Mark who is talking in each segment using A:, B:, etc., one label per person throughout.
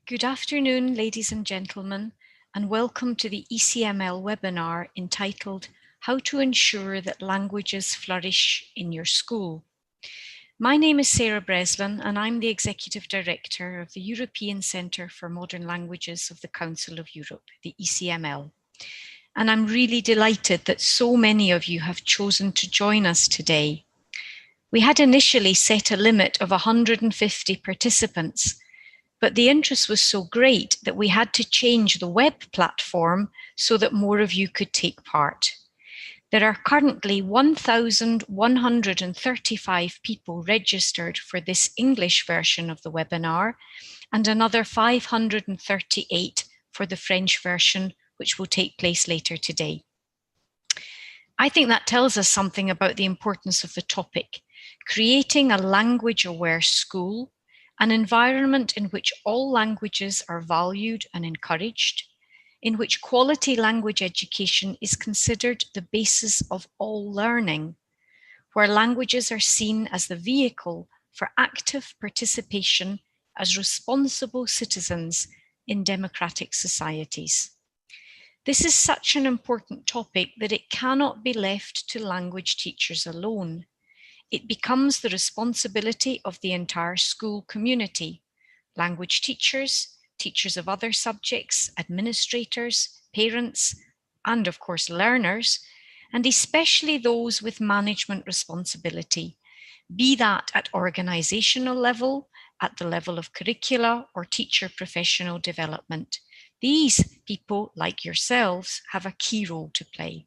A: Good afternoon, ladies and gentlemen, and welcome to the ECML webinar entitled How to Ensure that Languages Flourish in Your School. My name is Sarah Breslin, and I'm the Executive Director of the European Centre for Modern Languages of the Council of Europe, the ECML. And I'm really delighted that so many of you have chosen to join us today. We had initially set a limit of 150 participants, but the interest was so great that we had to change the web platform so that more of you could take part. There are currently 1,135 people registered for this English version of the webinar and another 538 for the French version, which will take place later today. I think that tells us something about the importance of the topic, creating a language-aware school, an environment in which all languages are valued and encouraged, in which quality language education is considered the basis of all learning, where languages are seen as the vehicle for active participation as responsible citizens in democratic societies. This is such an important topic that it cannot be left to language teachers alone. It becomes the responsibility of the entire school community, language teachers, teachers of other subjects, administrators, parents, and of course learners, and especially those with management responsibility, be that at organizational level, at the level of curricula or teacher professional development. These people, like yourselves, have a key role to play.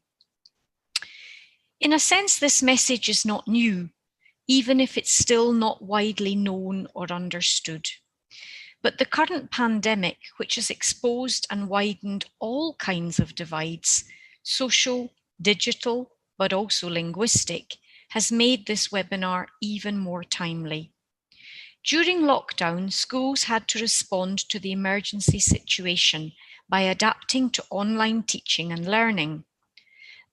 A: In a sense, this message is not new, even if it's still not widely known or understood. But the current pandemic, which has exposed and widened all kinds of divides, social, digital, but also linguistic, has made this webinar even more timely. During lockdown, schools had to respond to the emergency situation by adapting to online teaching and learning.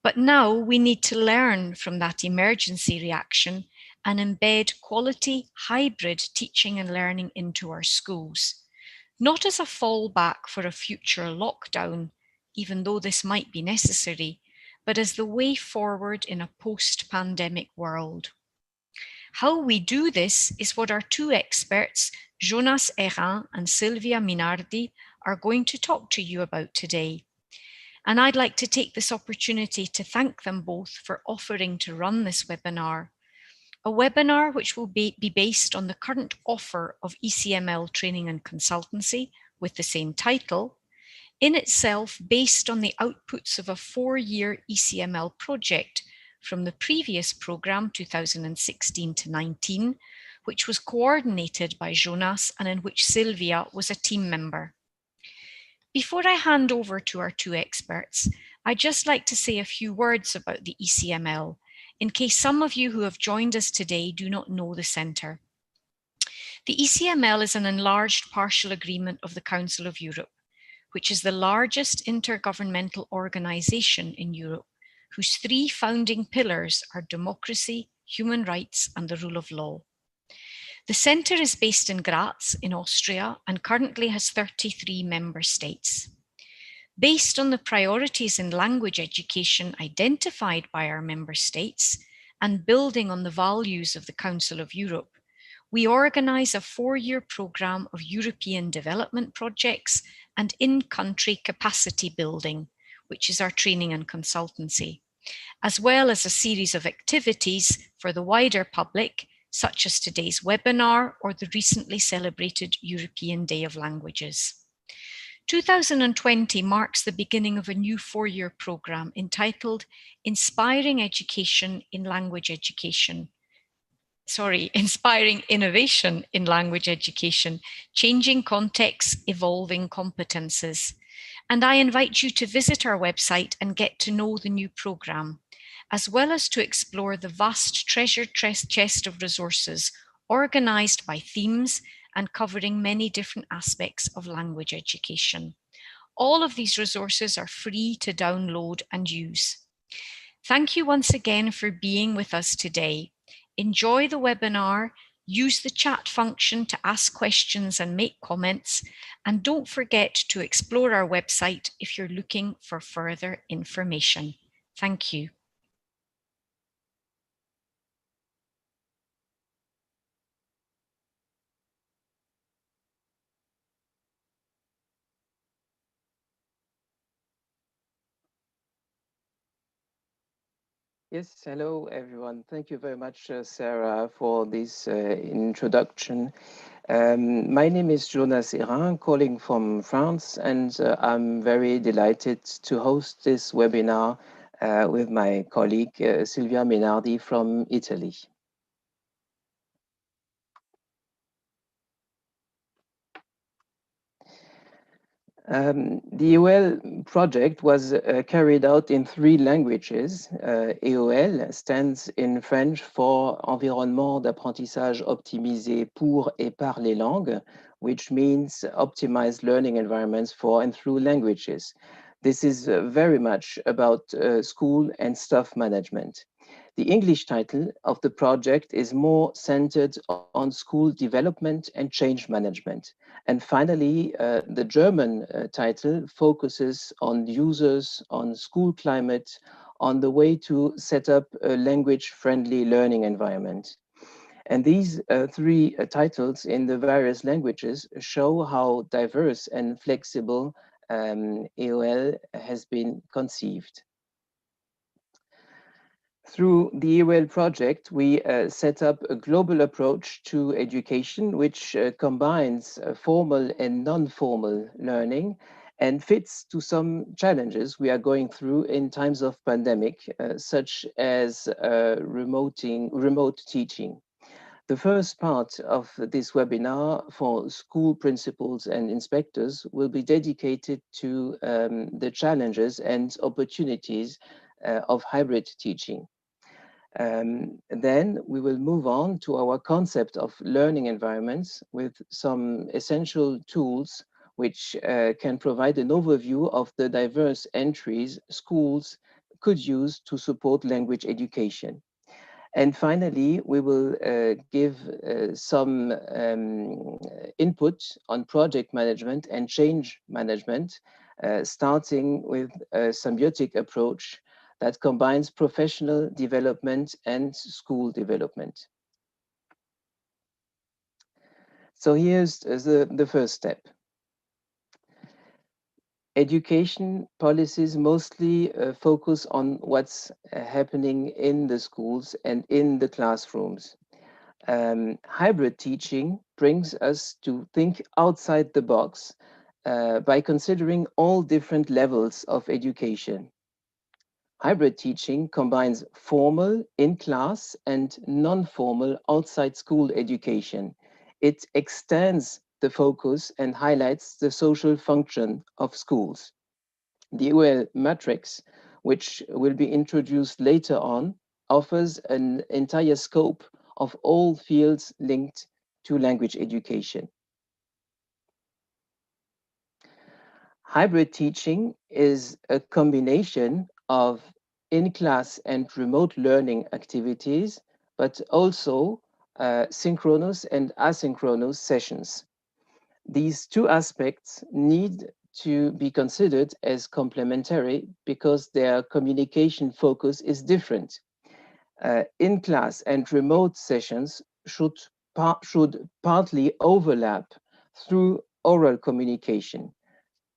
A: But now we need to learn from that emergency reaction and embed quality hybrid teaching and learning into our schools, not as a fallback for a future lockdown, even though this might be necessary, but as the way forward in a post-pandemic world. How we do this is what our two experts, Jonas Errin and Silvia Minardi, are going to talk to you about today. And I'd like to take this opportunity to thank them both for offering to run this webinar. A webinar which will be based on the current offer of ECML training and consultancy with the same title, in itself based on the outputs of a 4-year ECML project from the previous programme 2016 to 19, which was coordinated by Jonas and in which Silvia was a team member. Before I hand over to our two experts, I'd just like to say a few words about the ECML, in case some of you who have joined us today do not know the Centre. The ECML is an enlarged partial agreement of the Council of Europe, which is the largest intergovernmental organisation in Europe, whose 3 founding pillars are democracy, human rights, and the rule of law. The Centre is based in Graz in Austria and currently has 33 member states. Based on the priorities in language education identified by our member states and building on the values of the Council of Europe, we organise a 4-year programme of European development projects and in-country capacity building, which is our training and consultancy, as well as a series of activities for the wider public, such as today's webinar or the recently celebrated European Day of Languages. 2020 marks the beginning of a new 4-year programme entitled Inspiring Innovation in Language Education, Changing Contexts, Evolving Competences. And I invite you to visit our website and get to know the new programme, as well as to explore the vast treasure chest of resources organised by themes and covering many different aspects of language education. All of these resources are free to download and use. Thank you once again for being with us today. Enjoy the webinar, Use the chat function to ask questions and make comments. And don't forget to explore our website if you're looking for further information. Thank you.
B: Yes, hello everyone. Thank you very much, Sarah, for this introduction. My name is Jonas Hérin, calling from France, and I'm very delighted to host this webinar with my colleague Silvia Menardi from Italy. The EOL project was carried out in 3 languages. EOL stands in French for Environnement d'apprentissage optimisé pour et par les langues, which means optimized learning environments for and through languages. This is very much about school and staff management. The English title of the project is more centered on school development and change management. And finally, the German title focuses on users, on school climate, on the way to set up a language-friendly learning environment. And these 3 titles in the various languages show how diverse and flexible EOL has been conceived. Through the EOL project, we set up a global approach to education, which combines formal and non-formal learning and fits to some challenges we are going through in times of pandemic, such as remote teaching. The first part of this webinar for school principals and inspectors will be dedicated to the challenges and opportunities of hybrid teaching. Then we will move on to our concept of learning environments with some essential tools which can provide an overview of the diverse entries schools could use to support language education. And finally, we will give some input on project management and change management, starting with a symbiotic approach that combines professional development and school development. So here's the first step. Education policies mostly focus on what's happening in the schools and in the classrooms. Hybrid teaching brings us to think outside the box by considering all different levels of education. Hybrid teaching combines formal in-class and non-formal outside school education. It extends the focus and highlights the social function of schools. The UL matrix, which will be introduced later on, offers an entire scope of all fields linked to language education. Hybrid teaching is a combination of in-class and remote learning activities, but also synchronous and asynchronous sessions. These 2 aspects need to be considered as complementary because their communication focus is different. In-class and remote sessions should partly overlap through oral communication.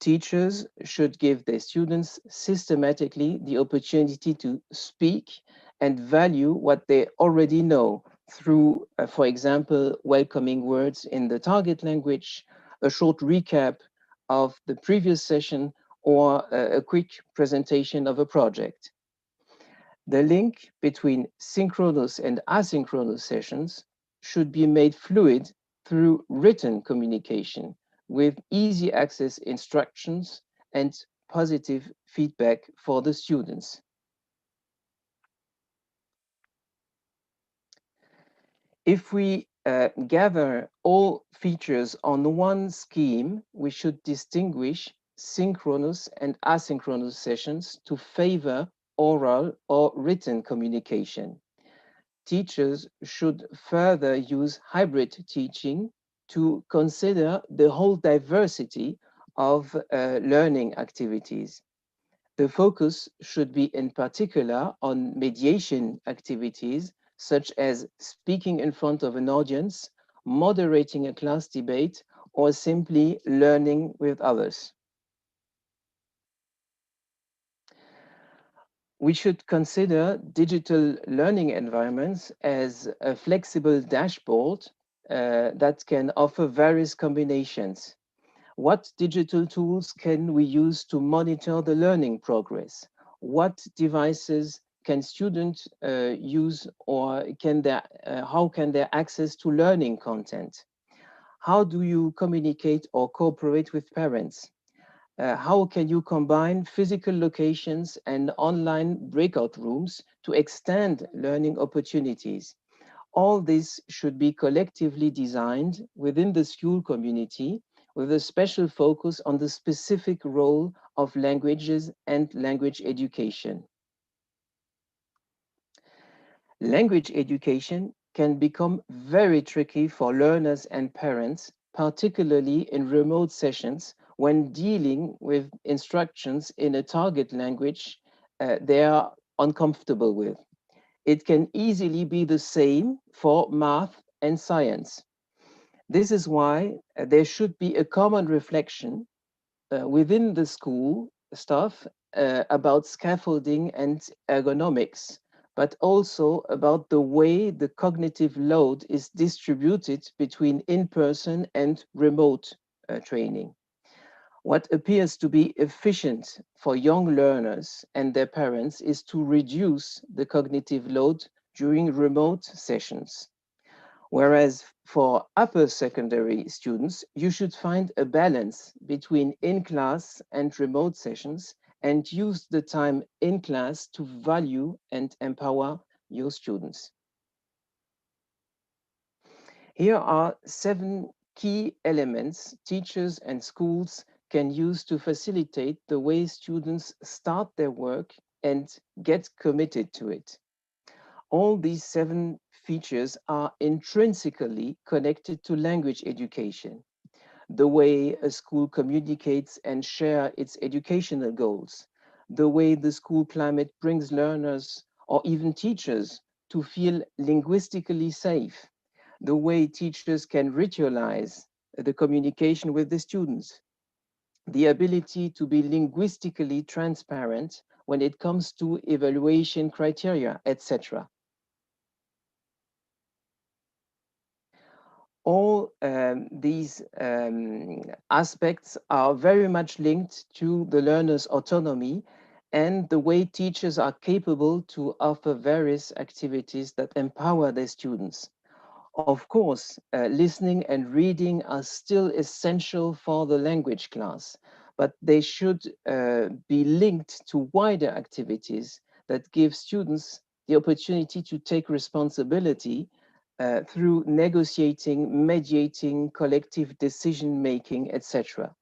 B: Teachers should give their students systematically the opportunity to speak and value what they already know through, for example, welcoming words in the target language, a short recap of the previous session, or a quick presentation of a project. The link between synchronous and asynchronous sessions should be made fluid through written communication with easy access instructions and positive feedback for the students. If we gather all features on one scheme, we should distinguish synchronous and asynchronous sessions to favor oral or written communication. teachers should further use hybrid teaching to consider the whole diversity of learning activities. The focus should be in particular on mediation activities such as speaking in front of an audience, moderating a class debate, or simply learning with others. We should consider digital learning environments as a flexible dashboard that can offer various combinations. What digital tools can we use to monitor the learning progress? What devices can students use, or how can they access to learning content? How do you communicate or cooperate with parents? How can you combine physical locations and online breakout rooms to extend learning opportunities? All this should be collectively designed within the school community with a special focus on the specific role of languages and language education. Language education can become very tricky for learners and parents, particularly in remote sessions when dealing with instructions in a target language they are uncomfortable with. It can easily be the same for math and science. This is why there should be a common reflection within the school staff about scaffolding and ergonomics, but also about the way the cognitive load is distributed between in-person and remote training. What appears to be efficient for young learners and their parents is to reduce the cognitive load during remote sessions. Whereas for upper secondary students, you should find a balance between in-class and remote sessions and use the time in class to value and empower your students. Here are 7 key elements teachers and schools can use to facilitate the way students start their work and get committed to it. All these 7 features are intrinsically connected to language education, the way a school communicates and shares its educational goals, the way the school climate brings learners or even teachers to feel linguistically safe, the way teachers can ritualize the communication with the students, the ability to be linguistically transparent when it comes to evaluation criteria, etc. All these aspects are very much linked to the learner's autonomy and the way teachers are capable to offer various activities that empower their students. Of course, listening and reading are still essential for the language class, but they should be linked to wider activities that give students the opportunity to take responsibility through negotiating, mediating, collective decision making, etc.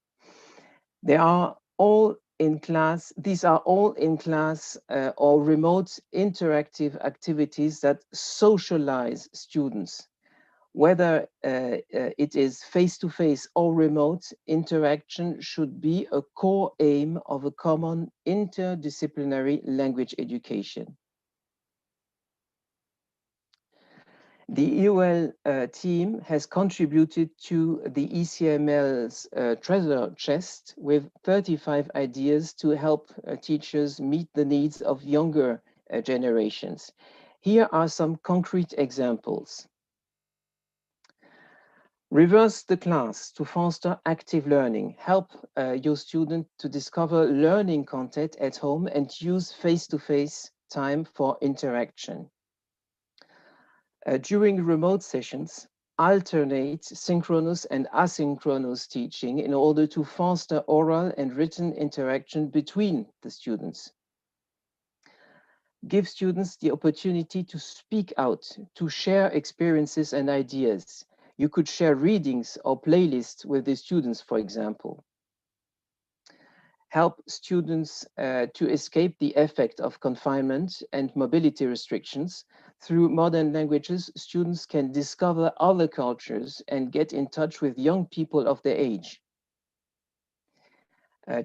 B: They are all in class, these are all in class or remote interactive activities that socialize students. Whether it is face-to-face or remote, interaction should be a core aim of a common interdisciplinary language education. The EOL team has contributed to the ECML's treasure chest with 35 ideas to help teachers meet the needs of younger generations. Here are some concrete examples. Reverse the class to foster active learning. Help your student to discover learning content at home and use face-to-face time for interaction. During remote sessions, alternate synchronous and asynchronous teaching in order to foster oral and written interaction between the students. Give students the opportunity to speak out, to share experiences and ideas. You could share readings or playlists with the students, for example. help students to escape the effect of confinement and mobility restrictions. Through modern languages, students can discover other cultures and get in touch with young people of their age.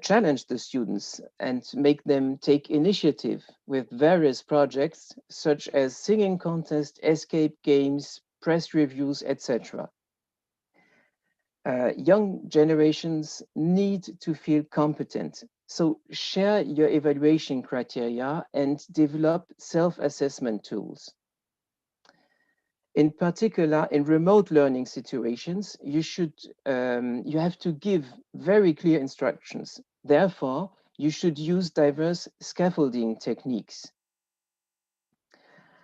B: Challenge the students and make them take initiative with various projects such as singing contests, escape games, press reviews, etc. Young generations need to feel competent. So share your evaluation criteria and develop self-assessment tools. In particular, in remote learning situations, you have to give very clear instructions. Therefore, you should use diverse scaffolding techniques.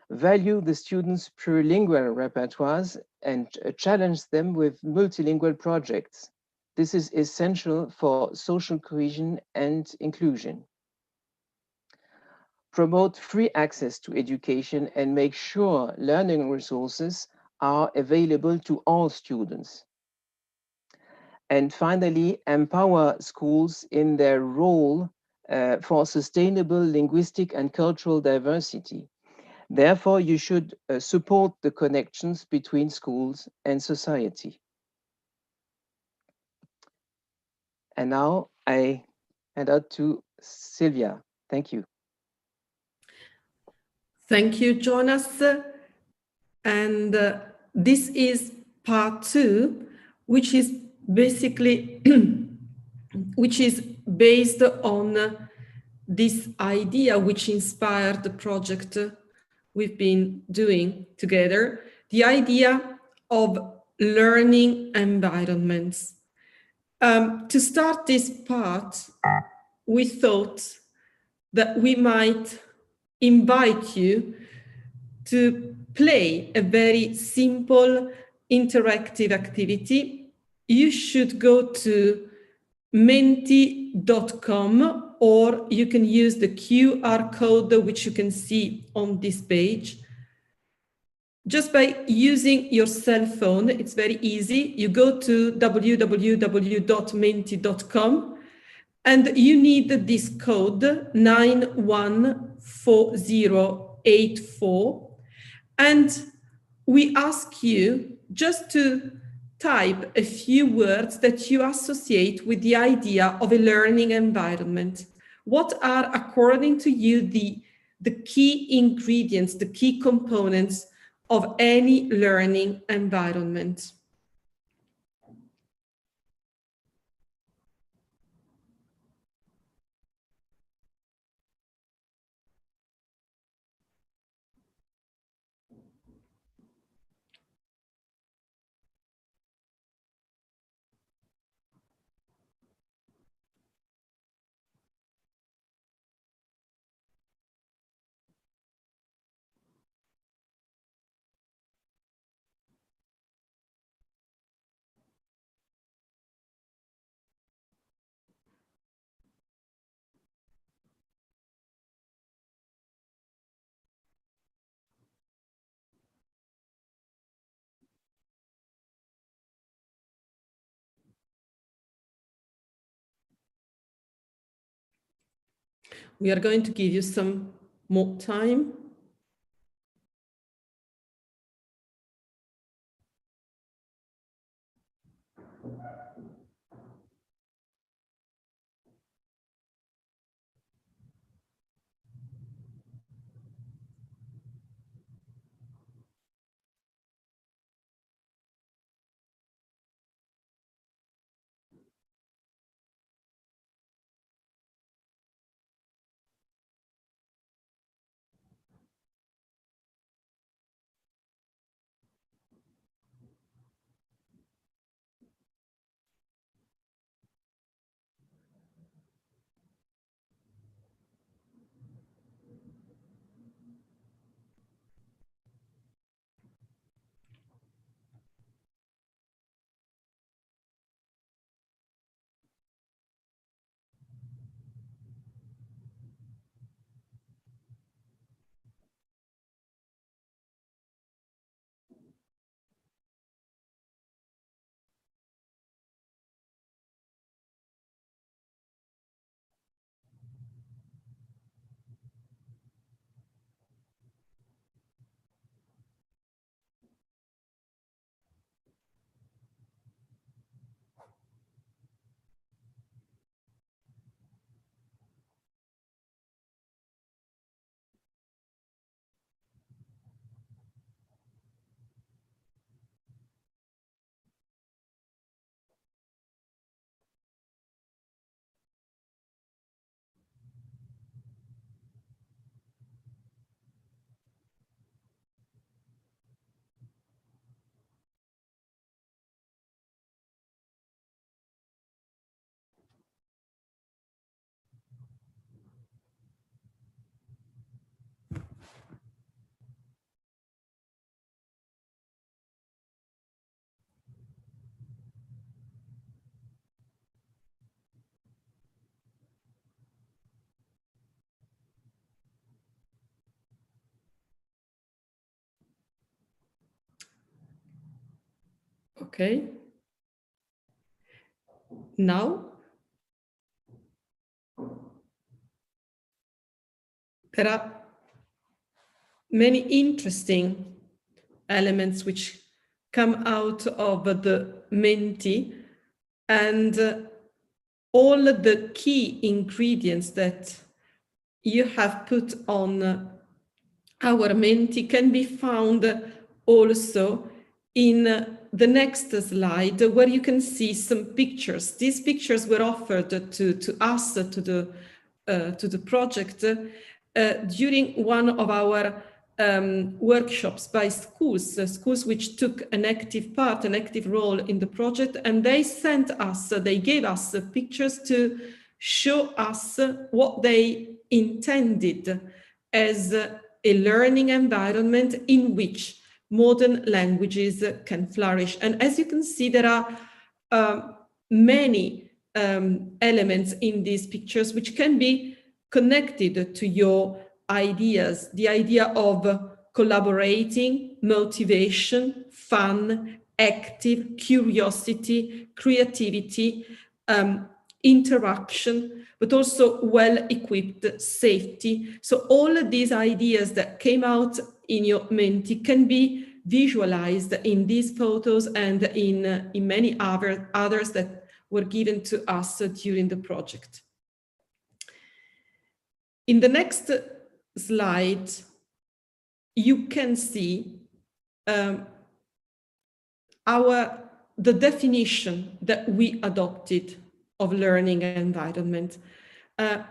B: Value the students' plurilingual repertoires and challenge them with multilingual projects. This is essential for social cohesion and inclusion. Promote free access to education and make sure learning resources are available to all students. And finally, empower schools in their role for sustainable linguistic and cultural diversity. Therefore, you should support the connections between schools and society. And now I hand out to Sylvia. Thank you.
C: Thank you, Jonas. And this is part 2, which is basically which is based on this idea which inspired the project we've been doing together, the idea of learning environments. To start this part, we thought that we might invite you to play a very simple interactive activity. You should go to menti.com, or you can use the QR code which you can see on this page. Just by using your cell phone, it's very easy. You go to www.menti.com and you need this code 914084. And we ask you just to type a few words that you associate with the idea of a learning environment. What are, according to you, the key ingredients, the key components of any learning environment? We are going to give you some more time. Okay. Now, there are many interesting elements which come out of the Menti, and all the key ingredients that you have put on our Menti can be found also in the next slide, where you can see some pictures. These pictures were offered to us, to the project, during one of our workshops by schools which took an active part, an active role in the project, and they gave us pictures to show us what they intended as a learning environment in which modern languages can flourish. And as you can see, there are many elements in these pictures which can be connected to your ideas, the idea of collaborating, motivation, fun, active, curiosity, creativity, interaction, but also well-equipped, safety. So all of these ideas that came out in your Menti can be visualized in these photos and in many others that were given to us during the project. In the next slide, you can see the definition that we adopted of learning environment.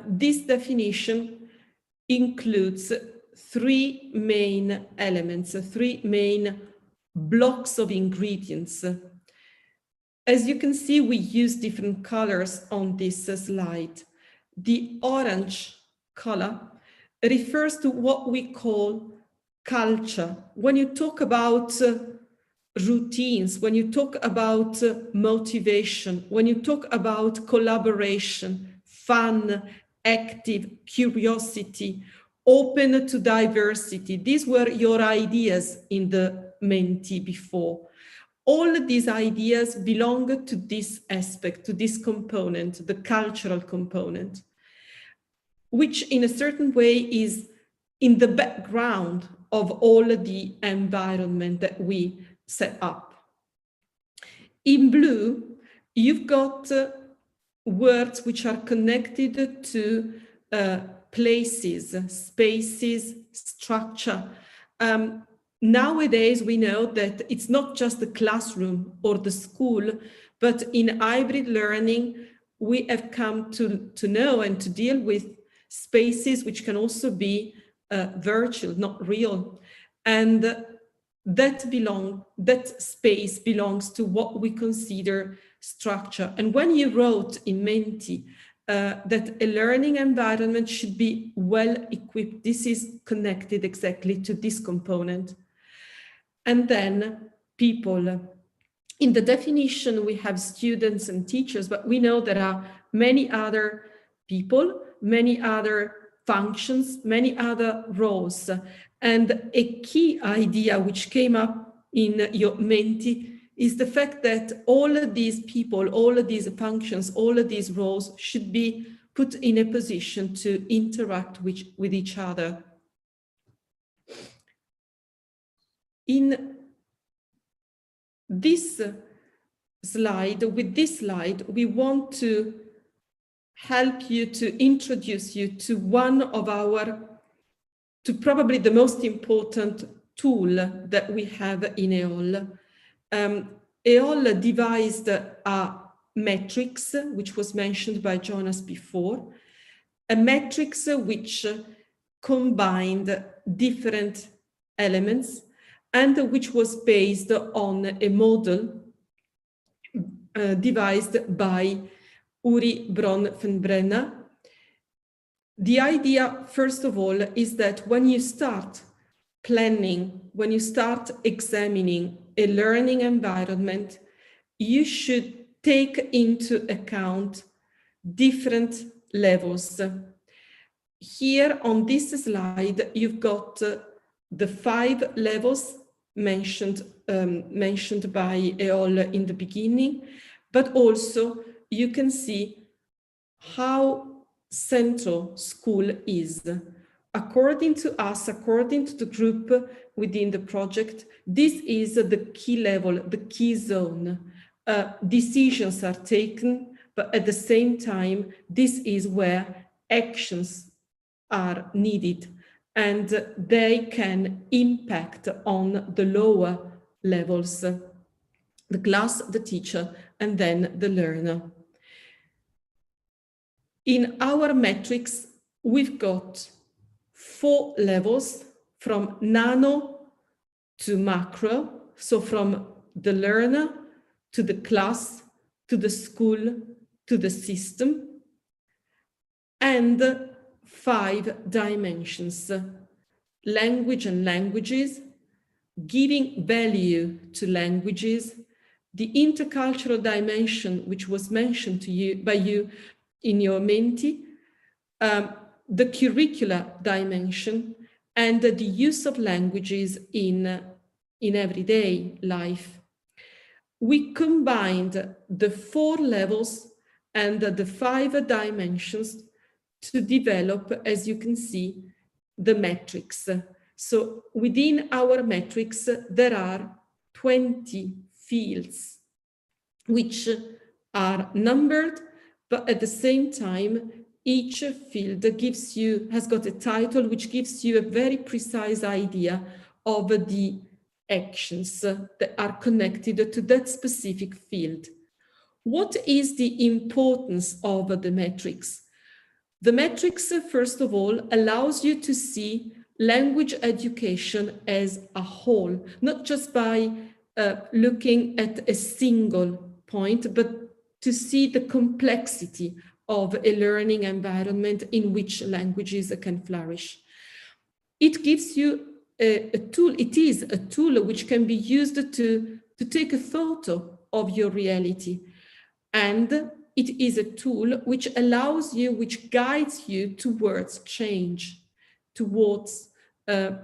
C: This definition includes three main elements, three main blocks of ingredients. As you can see, we use different colors on this slide. The orange color refers to what we call culture. When you talk about routines, when you talk about motivation, when you talk about collaboration, fun, active, curiosity, open to diversity, these were your ideas in the Menti before. All of these ideas belong to this aspect, to this component, the cultural component, which in a certain way is in the background of all the environment that we set up. In blue, you've got words which are connected to places, spaces, structure. Nowadays, we know that it's not just the classroom or the school, but in hybrid learning, we have come to know and to deal with spaces which can also be virtual, not real. And that space belongs to what we consider structure. And when you wrote in Menti that a learning environment should be well equipped, this is connected exactly to this component. And then people. In the definition, we have students and teachers, but we know there are many other people, many other functions, many other roles. And a key idea which came up in your Menti is the fact that all of these people, all of these functions, all of these roles should be put in a position to interact with each other. In this slide, with this slide, we want to help you, to introduce you to one of to probably the most important tool that we have in EOL. EOL devised a matrix, which was mentioned by Jonas before, a matrix which combined different elements and which was based on a model devised by Uri Bronfenbrenner. The idea, first of all, is that when you start planning, when you start examining a learning environment, you should take into account different levels. Here on this slide, you've got the 5 levels mentioned by Eol in the beginning, but also you can see how central school is. According to us, according to the group within the project, this is the key level, the key zone. Decisions are taken, but at the same time, this is where actions are needed, and they can impact on the lower levels, the class, the teacher, and then the learner. In our metrics, we've got 4 levels, from nano to macro, so from the learner to the class, to the school, to the system, and 5 dimensions: language and languages, giving value to languages, the intercultural dimension, which was mentioned to you by you in your Menti, the curricular dimension, and the use of languages in everyday life. We combined the 4 levels and the 5 dimensions to develop, as you can see, the metrics. So within our metrics, there are 20 fields which are numbered, but at the same time, each field has got a title which gives you a very precise idea of the actions that are connected to that specific field. What is the importance of the metrics? The metrics, first of all, allows you to see language education as a whole, not just by looking at a single point, but to see the complexity of a learning environment in which languages can flourish. It gives you a tool, it is a tool which can be used to take a photo of your reality. And it is a tool which allows you, which guides you towards change, towards a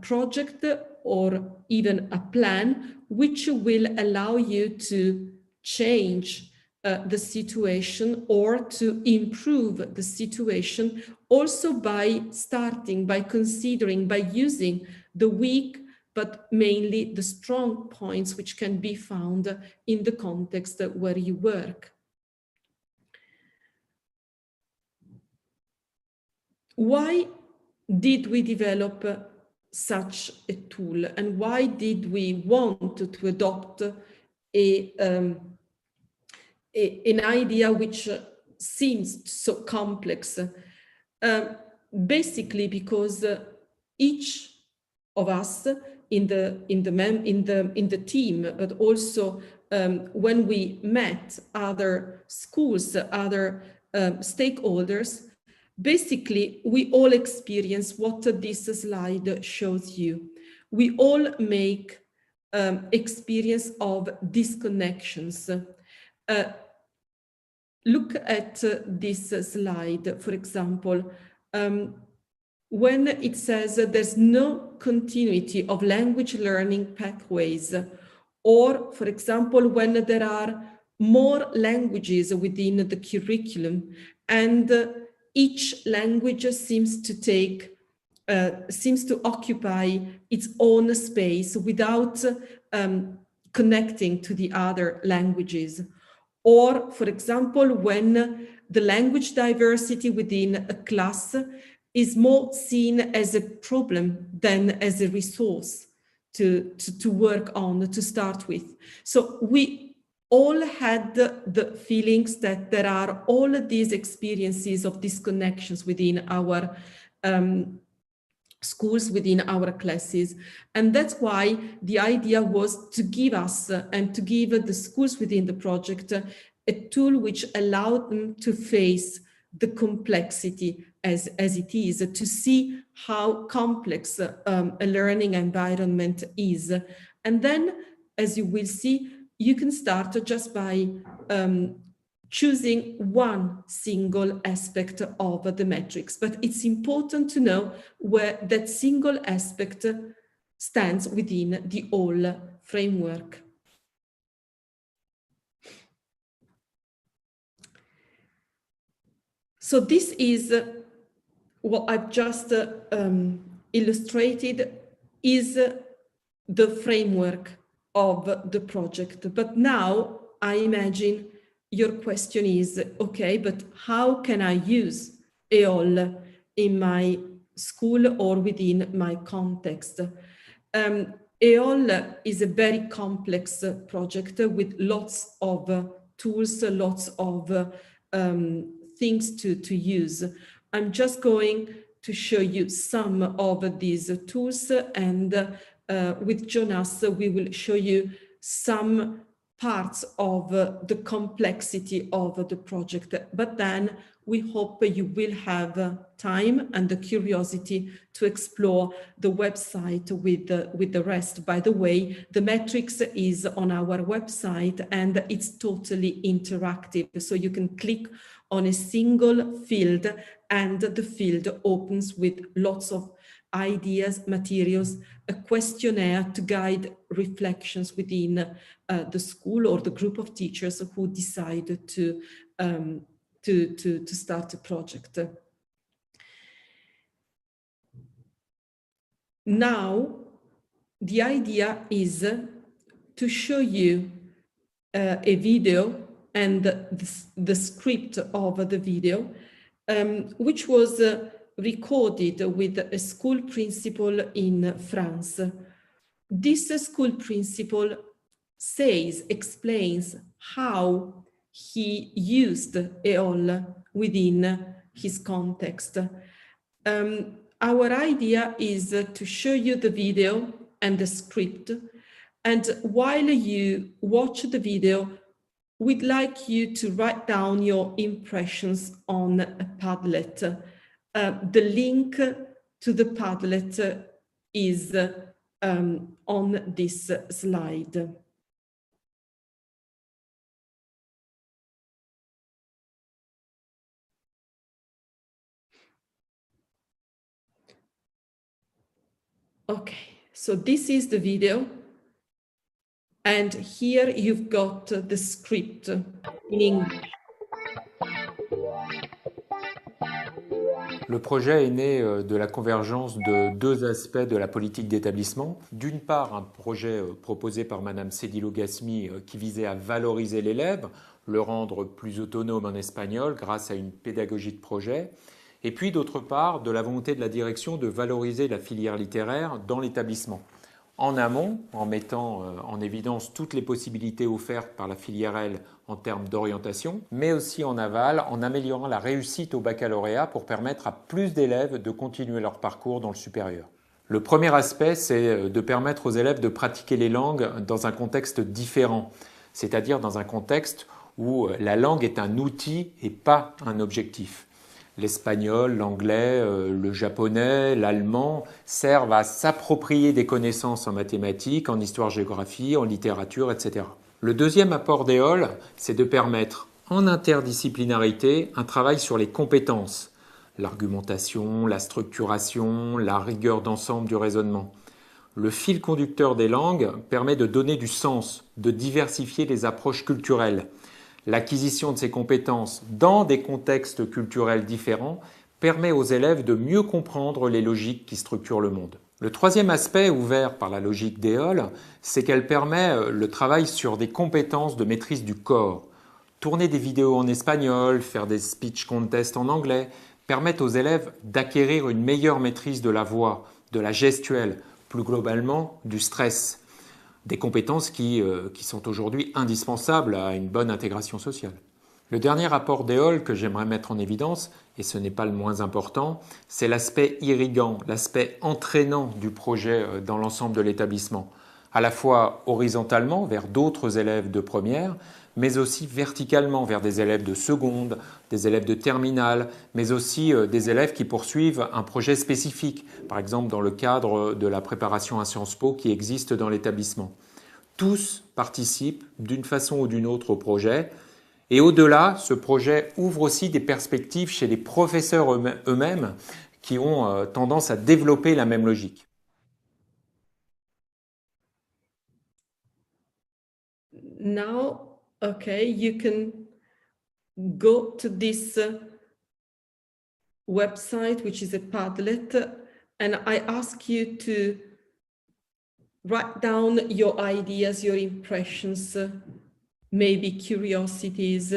C: project or even a plan, which will allow you to change the situation or to improve the situation, also by starting, by considering, by using the weak, but mainly the strong points which can be found in the context where you work. Why did we develop such a tool, and why did we want to adopt an idea which seems so complex? Basically, because each of us in the team, but also when we met other schools, other stakeholders, basically we all experience what this slide shows you. We all make experience of disconnections. Look at this slide, for example, when it says there's no continuity of language learning pathways, or, for example, when there are more languages within the curriculum and each language seems to occupy its own space without connecting to the other languages. Or, for example, when the language diversity within a class is more seen as a problem than as a resource to work on, to start with. So we all had the feelings that there are all of these experiences of disconnections within our schools, within our classes. And that's why the idea was to give us and to give the schools within the project a tool which allowed them to face the complexity as it is, to see how complex a learning environment is. And then, as you will see, you can start just by choosing one single aspect of the metrics. But it's important to know where that single aspect stands within the whole framework. So this is what I've just illustrated is the framework of the project. But now I imagine your question is, okay, but how can I use EOL in my school or within my context? EOL is a very complex project with lots of tools, lots of things to use. I'm just going to show you some of these tools, and with Jonas, we will show you some parts of the complexity of the project. But then we hope you will have time and the curiosity to explore the website with the rest. By the way, the matrix is on our website and it's totally interactive. So you can click on a single field and the field opens with lots of ideas, materials, a questionnaire to guide reflections within the school or the group of teachers who decide to start a project. Now, the idea is to show you a video and the script of the video, which was recorded with a school principal in France. This school principal explains how he used EOL within his context. Our idea is to show you the video and the script, and while you watch the video, we'd like you to write down your impressions on a Padlet. The link to the Padlet is on this slide. Okay, so this is the video. And here you've got the script in English.
D: Le projet est né de la convergence de deux aspects de la politique d'établissement. D'une part, un projet proposé par Madame Cédilo Gasmi qui visait à valoriser l'élève, le rendre plus autonome en espagnol grâce à une pédagogie de projet. Et puis d'autre part, de la volonté de la direction de valoriser la filière littéraire dans l'établissement. En amont, en mettant en évidence toutes les possibilités offertes par la filière L en termes d'orientation, mais aussi en aval, en améliorant la réussite au baccalauréat pour permettre à plus d'élèves de continuer leur parcours dans le supérieur. Le premier aspect, c'est de permettre aux élèves de pratiquer les langues dans un contexte différent, c'est-à-dire dans un contexte où la langue est un outil et pas un objectif. L'espagnol, l'anglais, le japonais, l'allemand servent à s'approprier des connaissances en mathématiques, en histoire-géographie, en littérature, etc. Le deuxième apport d'EOL, c'est de permettre en interdisciplinarité un travail sur les compétences, l'argumentation, la structuration, la rigueur d'ensemble du raisonnement. Le fil conducteur des langues permet de donner du sens, de diversifier les approches culturelles. L'acquisition de ces compétences dans des contextes culturels différents permet aux élèves de mieux comprendre les logiques qui structurent le monde. Le troisième aspect ouvert par la logique d'EOL, c'est qu'elle permet le travail sur des compétences de maîtrise du corps. Tourner des vidéos en espagnol, faire des speech contests en anglais, permettent aux élèves d'acquérir une meilleure maîtrise de la voix, de la gestuelle, plus globalement du stress. Des compétences qui sont aujourd'hui indispensables à une bonne intégration sociale. Le dernier apport d'EOL que j'aimerais mettre en évidence, et ce n'est pas le moins important, c'est l'aspect irriguant, l'aspect entraînant du projet dans l'ensemble de l'établissement, à la fois horizontalement vers d'autres élèves de première, mais aussi verticalement vers des élèves de seconde, des élèves de terminale, mais aussi des élèves qui poursuivent un projet spécifique, par exemple dans le cadre de la préparation à Sciences Po qui existe dans l'établissement. Tous participent d'une façon ou d'une autre au projet, et au-delà, ce projet ouvre aussi des perspectives chez les professeurs eux-mêmes qui ont tendance à développer la même logique.
C: Now, okay, you can go to this website, which is a Padlet, and I ask you to write down your ideas, your impressions, maybe curiosities.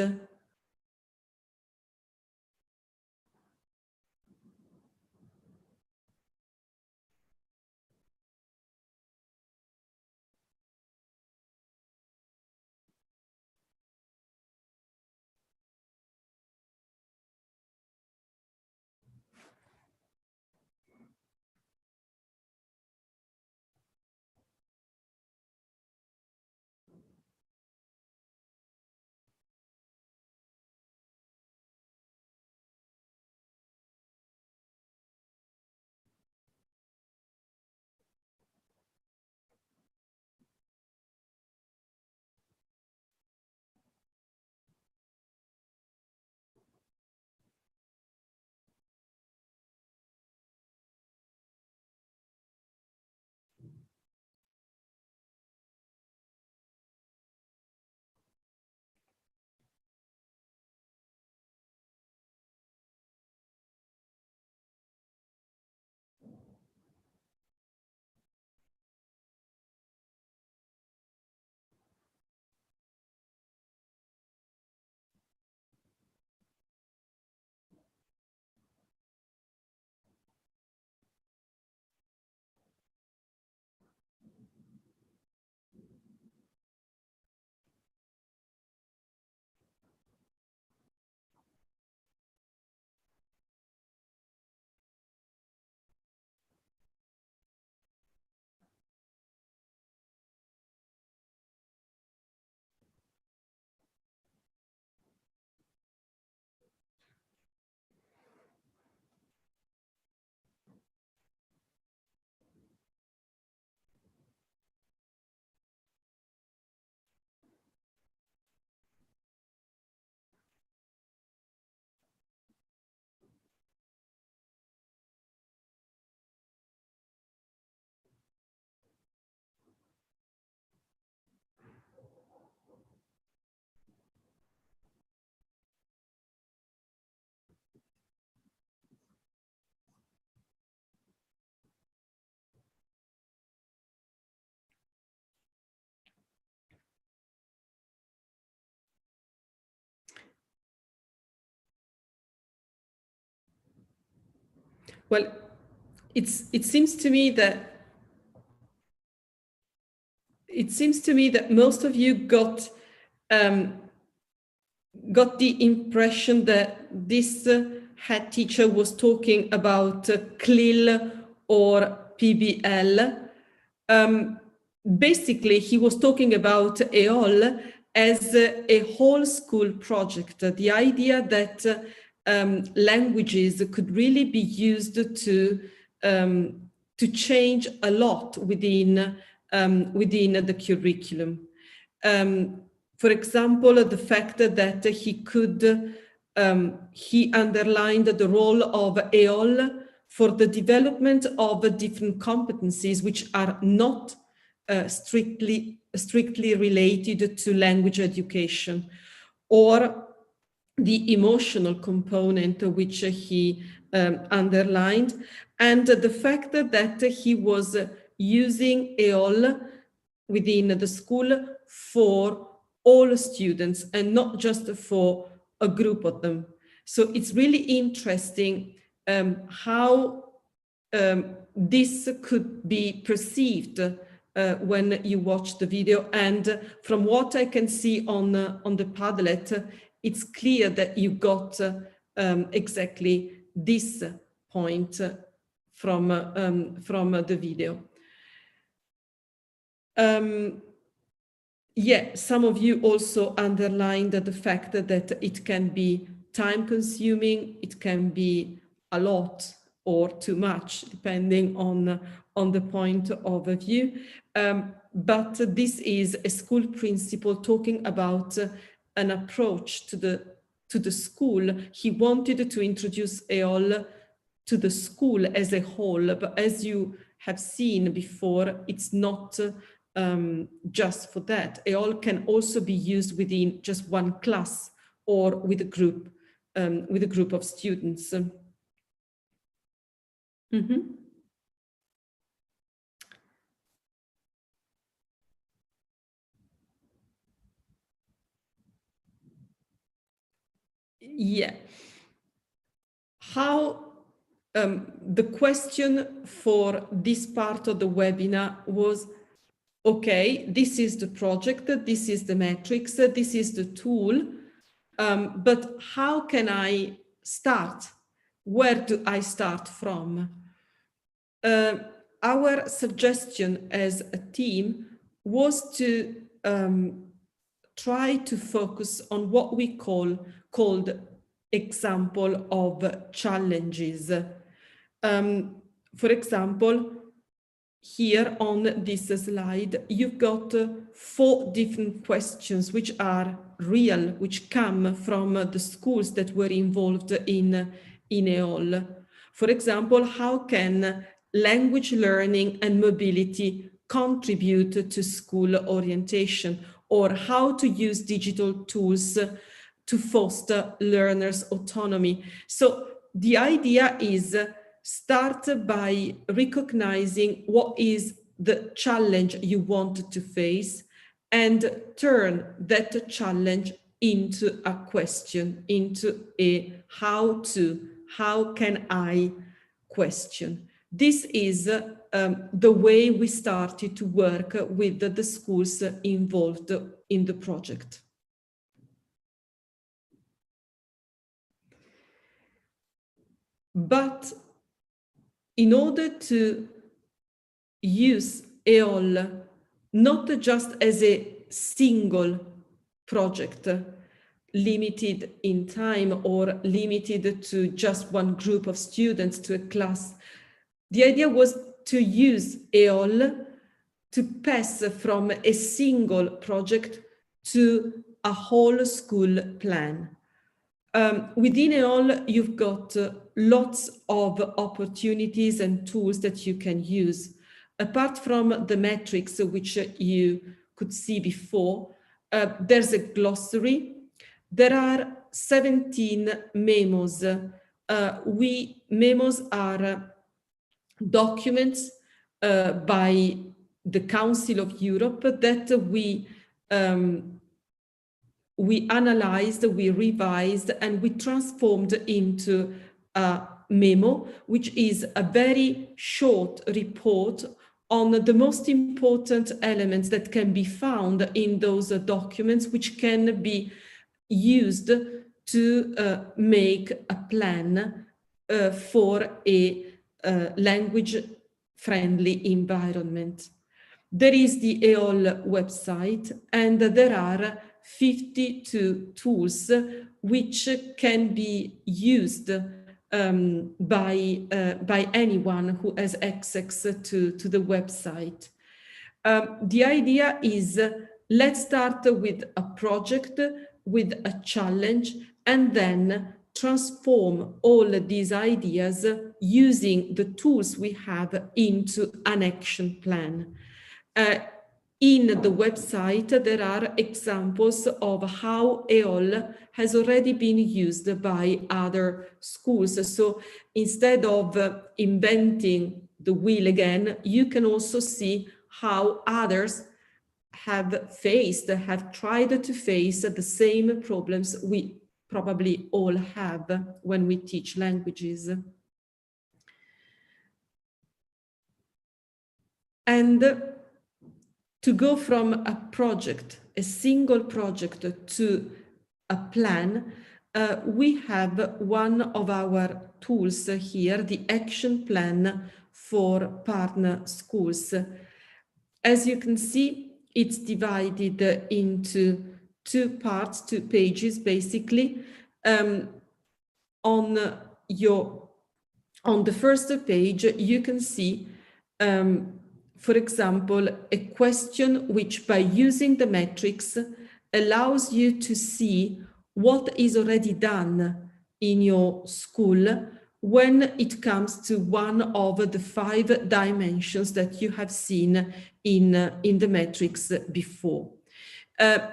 C: Well, it seems to me that most of you got the impression that this head teacher was talking about CLIL or PBL. Basically, he was talking about EOL as a whole school project. The idea that languages could really be used to change a lot within the curriculum. For example, the fact that he underlined the role of EOL for the development of different competencies which are not strictly related to language education, or the emotional component which he underlined, and the fact that he was using EOL within the school for all students and not just for a group of them. So it's really interesting how this could be perceived when you watch the video. And from what I can see on the Padlet, it's clear that you got exactly this point from the video. Yeah, some of you also underlined the fact that it can be time consuming, it can be a lot or too much, depending on the point of view. But this is a school principal talking about an approach to the school. He wanted to introduce EOL to the school as a whole, but as you have seen before, it's not just for that. EOL can also be used within just one class or with a group of students. Yeah. How the question for this part of the webinar was, okay, this is the project, this is the metrics, this is the tool, but how can I start? Where do I start from? Our suggestion as a team was to try to focus on what we called example of challenges. For example, here on this slide, you've got 4 different questions which are real, which come from the schools that were involved in EOL. For example, how can language learning and mobility contribute to school orientation, or how to use digital tools to foster learners' autonomy? So the idea is start by recognizing what is the challenge you want to face and turn that challenge into a question, into a how can I question. This is the way we started to work with the schools involved in the project. But in order to use EOL not just as a single project, limited in time or limited to just one group of students, to a class, the idea was to use EOL to pass from a single project to a whole school plan. Within EOL, you've got lots of opportunities and tools that you can use. Apart from the metrics, which you could see before, there's a glossary. There are 17 memos. Memos are documents by the Council of Europe that we analyzed, we revised, and we transformed into a memo, which is a very short report on the most important elements that can be found in those documents, which can be used to make a plan for a language-friendly environment. There is the EOL website, and there are 52 tools which can be used by anyone who has access to the website. The idea is, let's start with a project, with a challenge, and then transform all these ideas using the tools we have into an action plan. In the website, there are examples of how EOL has already been used by other schools. So instead of inventing the wheel again, you can also see how others have tried to face the same problems we probably all have when we teach languages. And to go from a project, a single project, to a plan, we have one of our tools here, the action plan for partner schools. As you can see, it's divided into 2 parts, 2 pages, basically. On the first page, you can see for example, a question which, by using the metrics, allows you to see what is already done in your school, when it comes to one of the 5 dimensions that you have seen in the metrics before.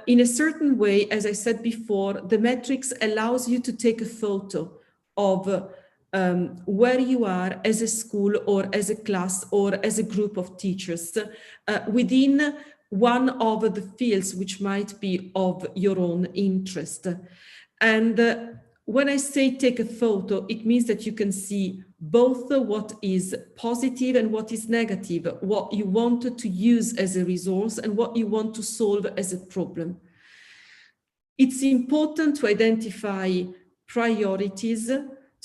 C: In a certain way, as I said before, the metrics allows you to take a photo of where you are as a school or as a class or as a group of teachers within one of the fields which might be of your own interest. And when I say take a photo, it means that you can see both what is positive and what is negative, what you want to use as a resource and what you want to solve as a problem. It's important to identify priorities,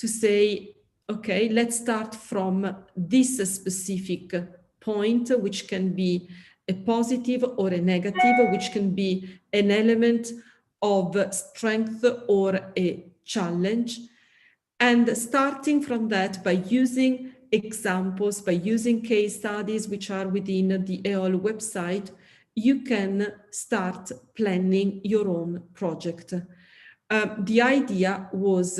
C: to say, okay, let's start from this specific point, which can be a positive or a negative, which can be an element of strength or a challenge. And starting from that, by using examples, by using case studies which are within the EOL website, you can start planning your own project. The idea was,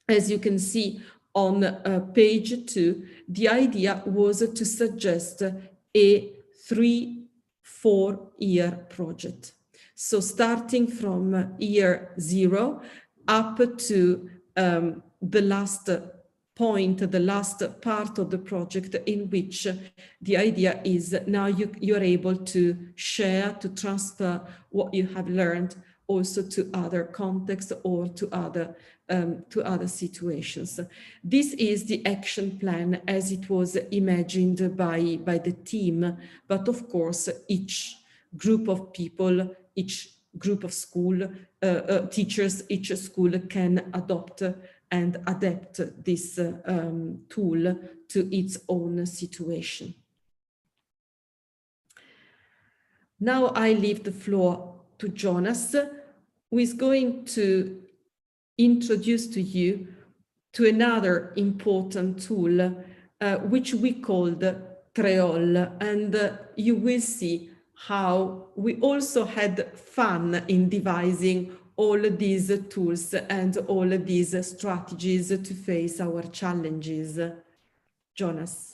C: as you can see on page 2, the idea was to suggest a 3-4 year project. So starting from year 0 up to the last point, the last part of the project, in which the idea is now you're able to share, to transfer what you have learned also to other contexts or to other situations. This is the action plan as it was imagined by the team, but of course each group of people, each group of school teachers, each school can adopt and adapt this tool to its own situation. Now I leave the floor to Jonas, who is going to introduce to you to another important tool, which we called Creole, and you will see how we also had fun in devising all these tools and all these strategies to face our challenges. Jonas.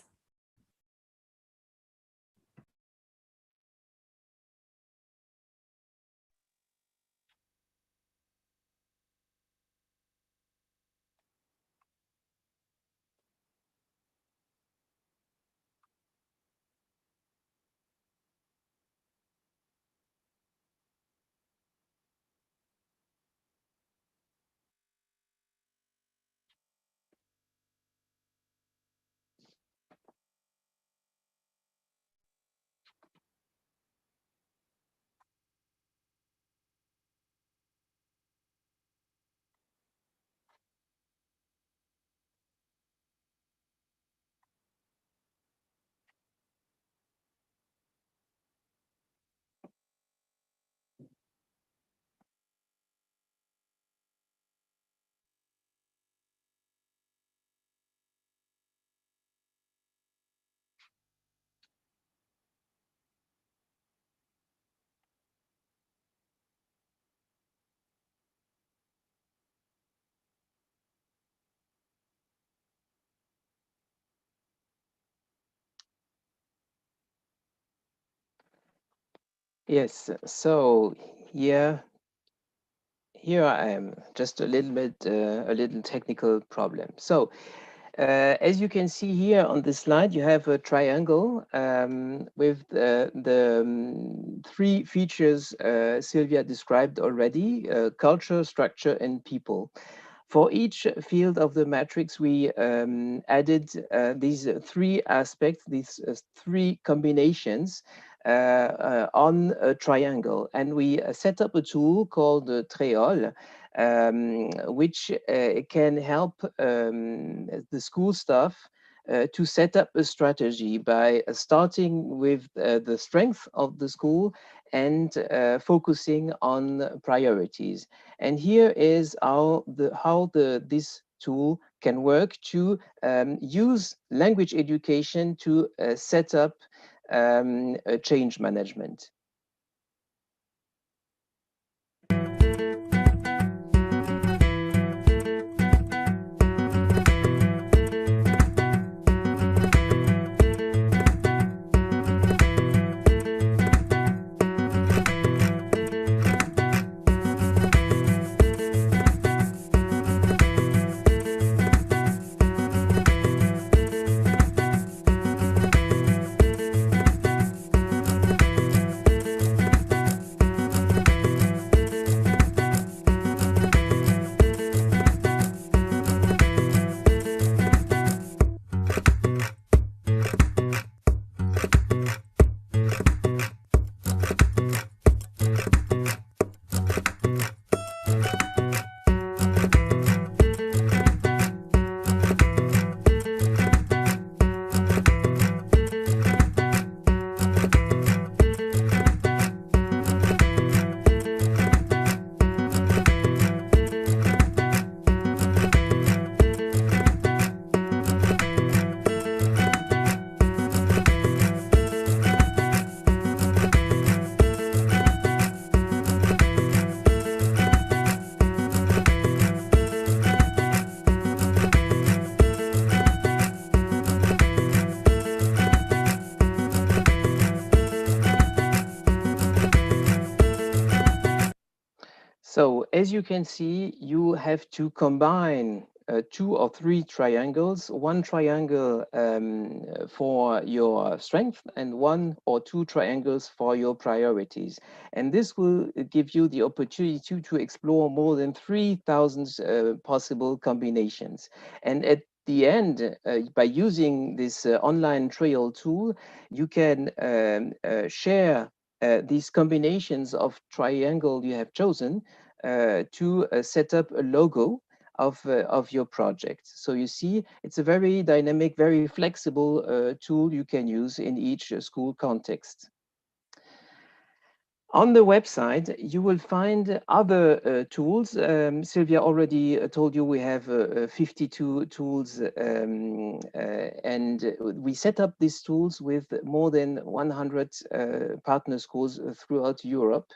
B: Yes, so here I am, just a little bit, a little technical problem. So as you can see here on this slide, you have a triangle with the 3 features Sylvia described already, culture, structure, and people. For each field of the matrix, we added these 3 aspects, these 3 combinations on a triangle. And we set up a tool called Creole, which can help the school staff to set up a strategy by starting with the strength of the school and focusing on priorities. And here is how this tool can work to use language education to set up change management. So as you can see, you have to combine 2 or 3 triangles, one triangle for your strength and 1 or 2 triangles for your priorities. And this will give you the opportunity to explore more than 3,000 possible combinations. And at the end, by using this online Creole tool, you can share these combinations of triangle you have chosen to set up a logo of your project. So you see, it's a very dynamic, very flexible tool you can use in each school context. On the website, you will find other tools. Sylvia already told you we have 52 tools, and we set up these tools with more than 100 partner schools throughout Europe.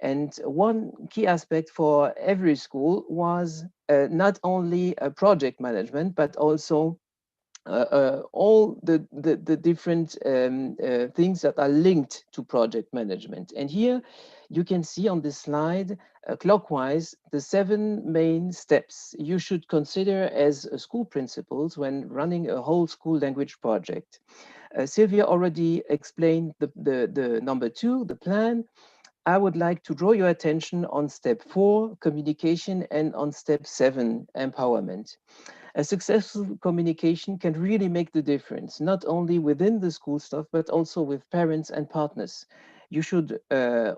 B: And one key aspect for every school was not only project management, but also all the different things that are linked to project management. And here you can see on this slide clockwise the 7 main steps you should consider as school principals when running a whole school language project. Sylvia already explained the number 2, the plan. I would like to draw your attention on step 4, communication, and on step 7, empowerment. A successful communication can really make the difference, not only within the school staff, but also with parents and partners. You should